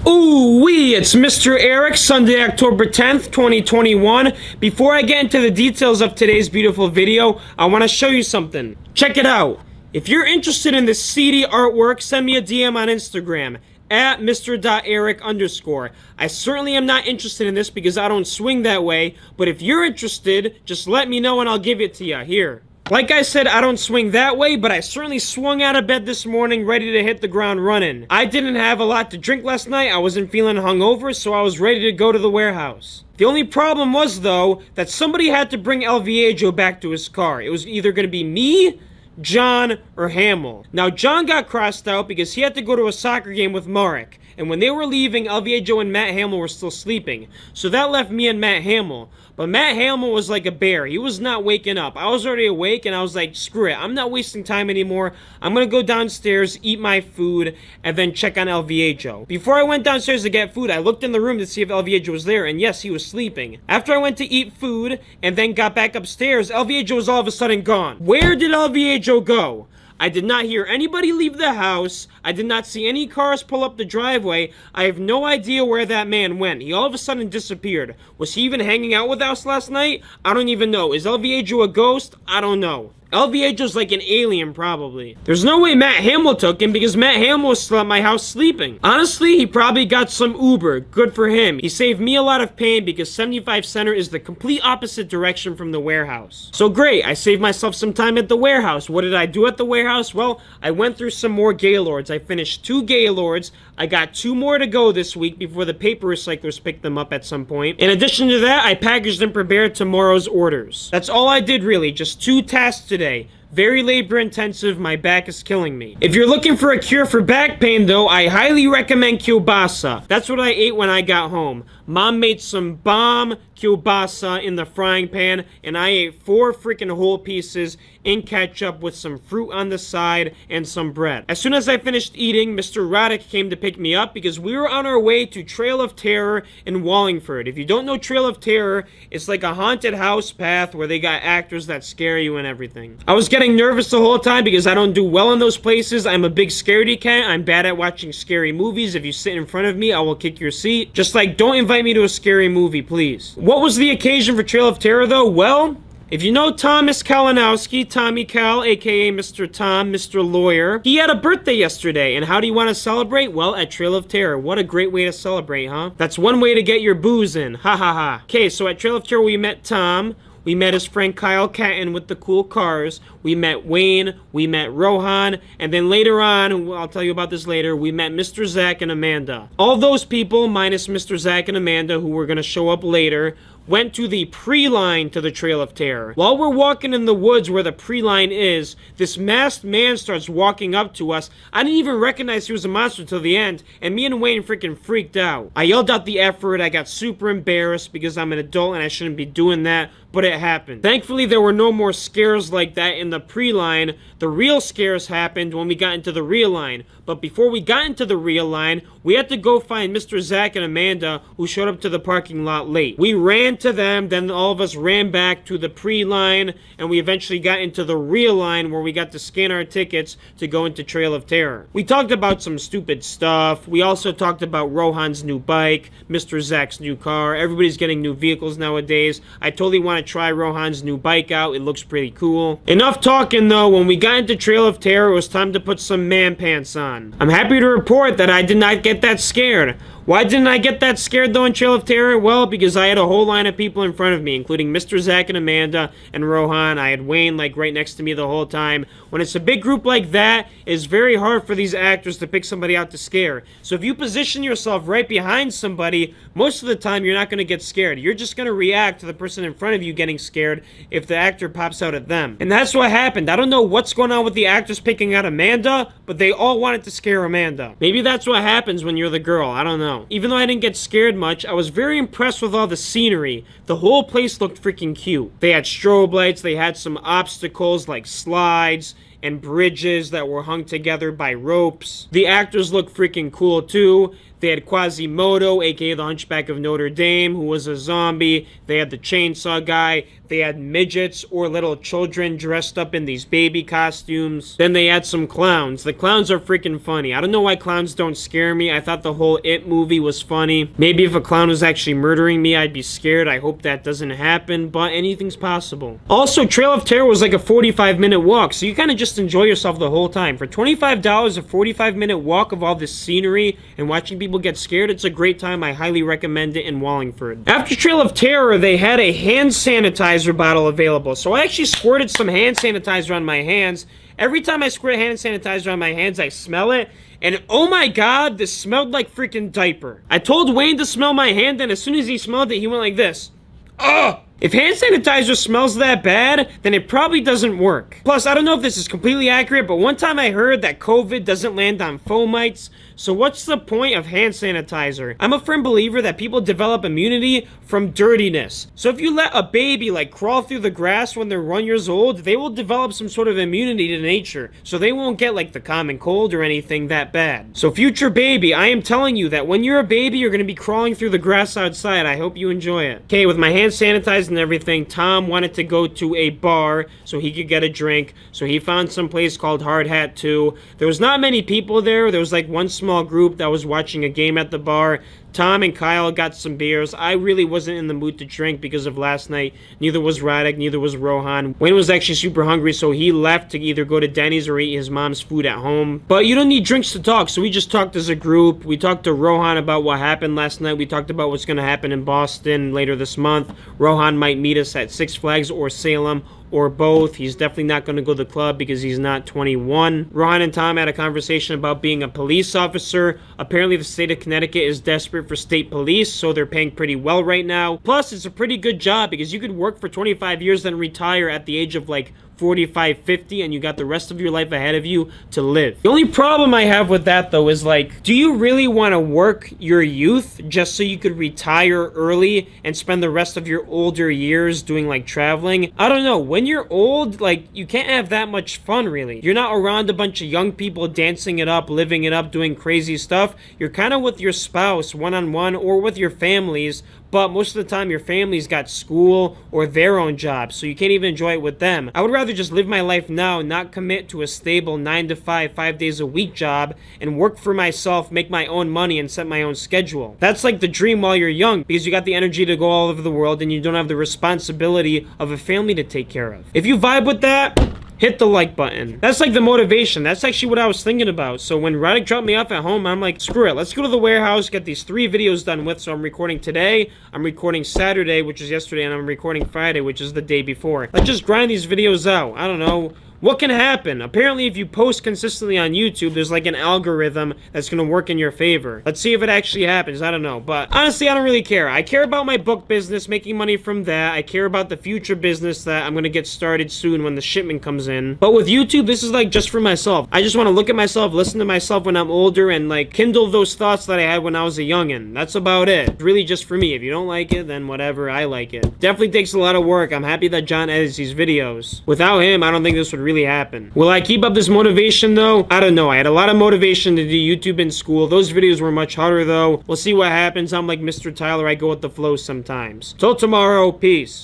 Ooh wee, it's Mr. Eric, Sunday, October 10th, 2021. Before I get into the details of today's beautiful video, I want to show you something. Check it out. If you're interested in this seedy artwork, send me a DM on Instagram at Mr.Eric_. I certainly am not interested in this because I don't swing that way, but if you're interested, just let me know and I'll give it to you. Here. Like I said, I don't swing that way, but I certainly swung out of bed this morning ready to hit the ground running. I didn't have a lot to drink last night, I wasn't feeling hungover, so I was ready to go to the warehouse. The only problem was, though, that somebody had to bring El Viejo back to his car. It was either going to be me, John, or Hamill. Now, John got crossed out because he had to go to a soccer game with Marek. And when they were leaving, El Viejo and Matt Hamill were still sleeping. So that left me and Matt Hamill. But Matt Hamill was like a bear. He was not waking up. I was already awake and I was like, screw it. I'm not wasting time anymore. I'm going to go downstairs, eat my food, and then check on El Viejo. Before I went downstairs to get food, I looked in the room to see if El Viejo was there. And yes, he was sleeping. After I went to eat food and then got back upstairs, El Viejo was all of a sudden gone. Where did El Viejo go? I did not hear anybody leave the house. I did not see any cars pull up the driveway. I have no idea where that man went. He all of a sudden disappeared. Was he even hanging out with us last night? I don't even know. Is El Viejo a ghost? I don't know. El Viejo's like an alien, probably. There's no way Matt Hamill took him because Matt Hamill was still at my house sleeping. Honestly, he probably got some Uber. Good for him. He saved me a lot of pain because 75 Center is the complete opposite direction from the warehouse. So great, I saved myself some time at the warehouse. What did I do at the warehouse? Well, I went through some more Gaylords. I finished 2 Gaylords. I got 2 more to go this week before the paper recyclers pick them up at some point. In addition to that, I packaged and prepared tomorrow's orders. That's all I did really, just 2 tasks today. Very labor intensive, my back is killing me. If you're looking for a cure for back pain though, I highly recommend kielbasa. That's what I ate when I got home. Mom made some bomb kielbasa in the frying pan, and I ate 4 freaking whole pieces in ketchup with some fruit on the side and some bread. As soon as I finished eating, Mr. Roddick came to pick me up because we were on our way to Trail of Terror in Wallingford. If you don't know Trail of Terror, it's like a haunted house path where they got actors that scare you and everything. I was getting nervous the whole time because I don't do well in those places. I'm a big scaredy cat. I'm bad at watching scary movies. If you sit in front of me, I will kick your seat. Just like, don't invite me to a scary movie, please. What was the occasion for Trail of Terror though? Well, if you know Thomas Kalinowski, Tommy Cal, aka Mr. Tom, Mr. Lawyer, he had a birthday yesterday, and how do you want to celebrate? Well, at Trail of Terror. What a great way to celebrate, huh? That's one way to get your booze in. Ha ha ha. Okay, so at Trail of Terror we met Tom. We met his friend Kyle Catton with the cool cars. We met Wayne. We met Rohan. And then later on, I'll tell you about this later, we met Mr. Zach and Amanda. All those people, minus Mr. Zach and Amanda, who were going to show up later, went to the pre-line to the Trail of Terror. While we're walking in the woods where the pre-line is, this masked man starts walking up to us. I didn't even recognize he was a monster till the end, and me and Wayne freaking freaked out. I yelled out the F word. I got super embarrassed because I'm an adult and I shouldn't be doing that, but it happened. Thankfully, there were no more scares like that in the pre-line. The real scares happened when we got into the real line. But before we got into the real line, we had to go find Mr. Zach and Amanda, who showed up to the parking lot late. We ran to them, then all of us ran back to the pre-line, and we eventually got into the real line where we got to scan our tickets to go into Trail of Terror. We talked about some stupid stuff. We also talked about Rohan's new bike, Mr. Zach's new car. Everybody's getting new vehicles nowadays. I totally want to try Rohan's new bike out. It looks pretty cool. Enough talking though. When we got into Trail of Terror, it was time to put some man pants on. I'm happy to report that I did not get that scared. Why didn't I get that scared though in Trail of Terror? Well, because I had a whole line of people in front of me, including Mr. Zach and Amanda and Rohan. I had Wayne like right next to me the whole time. When it's a big group like that, it's very hard for these actors to pick somebody out to scare. So if you position yourself right behind somebody, most of the time you're not going to get scared. You're just going to react to the person in front of you getting scared if the actor pops out at them. And that's what happened. I don't know what's going on with the actors picking out Amanda, but they all wanted to scare Amanda. Maybe that's what happens when you're the girl. I don't know. Even though I didn't get scared much, I was very impressed with all the scenery. The whole place looked freaking cute. They had strobe lights, they had some obstacles like slides and bridges that were hung together by ropes. The actors looked freaking cool too. They had Quasimodo, aka the Hunchback of Notre Dame, who was a zombie. They had the chainsaw guy. They had midgets or little children dressed up in these baby costumes. Then they had some clowns. The clowns are freaking funny. I don't know why clowns don't scare me. I thought the whole It movie was funny. Maybe if a clown was actually murdering me, I'd be scared. I hope that doesn't happen, but anything's possible. Also, Trail of Terror was like a 45-minute walk, so you kind of just enjoy yourself the whole time. For $25, a 45-minute walk of all this scenery and watching people get scared, it's a great time. I highly recommend it in Wallingford. After Trail of Terror, they had a hand sanitizer bottle available. So I actually squirted some hand sanitizer on my hands. Every time I squirt hand sanitizer on my hands, I smell it. And oh my god, this smelled like freaking diaper. I told Wayne to smell my hand, and as soon as he smelled it, he went like this. Ugh! If hand sanitizer smells that bad, then it probably doesn't work. Plus, I don't know if this is completely accurate, but one time I heard that COVID doesn't land on fomites, so what's the point of hand sanitizer? I'm a firm believer that people develop immunity from dirtiness. So if you let a baby like crawl through the grass when they're 1 year old, they will develop some sort of immunity to nature, so they won't get like the common cold or anything that bad. So future baby, I am telling you that when you're a baby, you're gonna be crawling through the grass outside. I hope you enjoy it. Okay, with my hand sanitized and everything, Tom wanted to go to a bar so he could get a drink, so he found some place called Hard Hat 2. There was not many people there. There was like one small group that was watching a game at the bar. Tom and Kyle got some beers. I really wasn't in the mood to drink because of last night. Neither was Radek, neither was Rohan. Wayne was actually super hungry, so he left to either go to Denny's or eat his mom's food at home. But you don't need drinks to talk, so we just talked as a group. We talked to Rohan about what happened last night. We talked about what's going to happen in Boston later this month. Rohan might meet us at Six Flags or Salem, or both. He's definitely not going to go to the club because he's not 21. Rohan and Tom had a conversation about being a police officer. Apparently the state of Connecticut is desperate for state police, so they're paying pretty well right now. Plus, it's a pretty good job because you could work for 25 years then retire at the age of like 45, 50, and you got the rest of your life ahead of you to live. The only problem I have with that, though, is like, do you really want to work your youth just so you could retire early and spend the rest of your older years doing like traveling? I don't know. When you're old, like, you can't have that much fun, really. You're not around a bunch of young people dancing it up, living it up, doing crazy stuff. You're kind of with your spouse one-on-one or with your families, but most of the time your family's got school or their own jobs, so you can't even enjoy it with them. I would rather just live my life now, not commit to a stable 9 to 5, 5 days a week job, and work for myself, make my own money, and set my own schedule. That's like the dream while you're young, because you got the energy to go all over the world, and you don't have the responsibility of a family to take care of. If you vibe with that, hit the like button. That's like the motivation. That's actually what I was thinking about. So when Radek dropped me off at home, I'm like, screw it. Let's go to the warehouse, get these 3 videos done with. So I'm recording today, I'm recording Saturday, which is yesterday, and I'm recording Friday, which is the day before. Let's just grind these videos out. I don't know. What can happen? Apparently, if you post consistently on YouTube, there's like an algorithm that's going to work in your favor. Let's see if it actually happens. I don't know. But honestly, I don't really care. I care about my book business, making money from that. I care about the future business that I'm going to get started soon when the shipment comes in. But with YouTube, this is like just for myself. I just want to look at myself, listen to myself when I'm older, and like kindle those thoughts that I had when I was a youngin'. That's about it. It's really just for me. If you don't like it, then whatever. I like it. Definitely takes a lot of work. I'm happy that John edits these videos. Without him, I don't think this would really happen. Will I keep up this motivation though? I don't know. I had a lot of motivation to do YouTube in school. Those videos were much harder though. We'll see what happens. I'm like Mr. Tyler. I go with the flow sometimes. Till tomorrow. Peace.